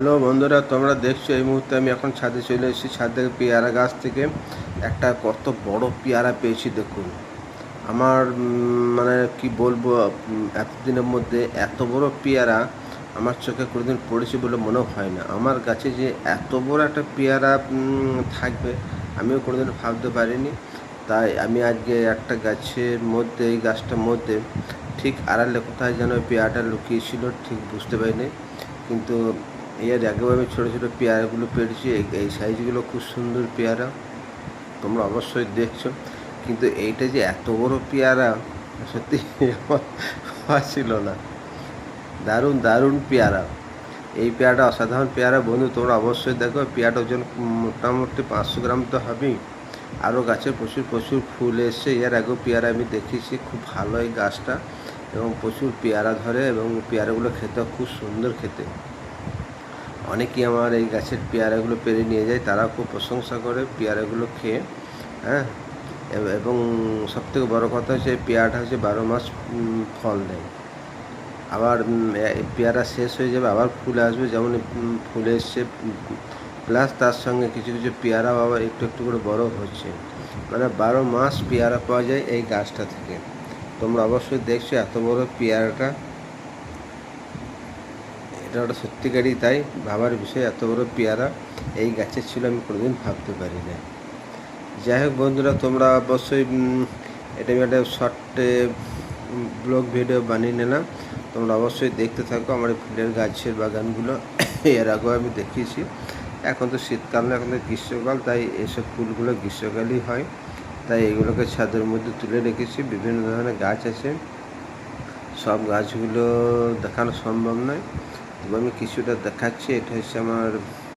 Hello বন্ধুরা, তোমরা দেখছো এই মুহূর্তে আমি এখন ছাদে চলে এসেছি। ছাদে পেয়ারা গাছ থেকে একটা কত বড় পেয়ারা পেয়েছি দেখুন। আমার মানে কি বলবো, এতদিনের মধ্যে এত বড় পেয়ারা আমার চোখে কোনোদিন পড়েছে বলে মনে হয় না। আমার গাছে যে এত বড় একটা পেয়ারা থাকবে আমিও কোনোদিন ভাবতে পারিনি। তাই আমি আজকে একটা গাছের মধ্যে, এই গাছটার মধ্যে ঠিক আড়ালে কোথায় যেন পেয়ারাটা লুকিয়েছিল, ঠিক বুঝতে পারিনি। কিন্তু এর আগেও আমি ছোটো ছোটো পেয়ারাগুলো পেরেছি। এই সাইজগুলো খুব সুন্দর পেয়ারা, তোমরা অবশ্যই দেখছো। কিন্তু এইটা যে এত বড় পেয়ারা সত্যি আমার ছিল না। দারুণ দারুণ পেয়ারা, এই পেয়ারাটা অসাধারণ পেয়ারা বন্ধু। তোমরা অবশ্যই দেখো, পেয়ারাটা ওজন মোটামুটি 500 গ্রাম তো হবেই। আরও গাছে প্রচুর প্রচুর ফুল এসছে। এর আগেও পেয়ারা আমি দেখেছি, খুব ভালো এই গাছটা, এবং প্রচুর পেয়ারা ধরে, এবং পেয়ারাগুলো খেতে খুব সুন্দর খেতে। অনেকেই আমার এই গাছের পেয়ারাগুলো পেড়ে নিয়ে যায়, তারা খুব প্রশংসা করে পেয়ারাগুলো খেয়ে। হ্যাঁ, এবং সবথেকে বড় কথা হচ্ছে এই পেয়ারাটা হচ্ছে 12 মাস ফল দেয়। আবার পেয়ারা শেষ হয়ে যাবে, আবার ফুল আসবে। যেমন ফুল এসছে, প্লাস তার সঙ্গে কিছু কিছু পেয়ারাও আবার একটু একটু করে বড় হচ্ছে। মানে 12 মাস পেয়ারা পাওয়া যায় এই গাছটা থেকে। তোমরা অবশ্যই দেখছো এত বড় পেয়ারাটা, এটা ওটা সত্যিকারই তাই ভাবার বিষয়। এত বড় পেয়ারা এই গাছের ছিল আমি কোনোদিন ভাবতে পারি না। যাই হোক বন্ধুরা, তোমরা অবশ্যই এটা আমি একটা শর্টে ব্লগ ভিডিও বানিয়ে নিলাম। তোমরা অবশ্যই দেখতে থাকো আমার এই ফুলের গাছের বাগানগুলো। এর আগেও আমি দেখিয়েছি। এখন তো শীতকাল না, এখন তো গ্রীষ্মকাল, তাই এসব ফুলগুলো গ্রীষ্মকালই হয়। তাই এগুলোকে ছাদের মধ্যে তুলে রেখেছি। বিভিন্ন ধরনের গাছ আছে, সব গাছগুলো দেখানো সম্ভব নয়, তবে আমি কিছুটা দেখাচ্ছি। এটা হচ্ছে আমার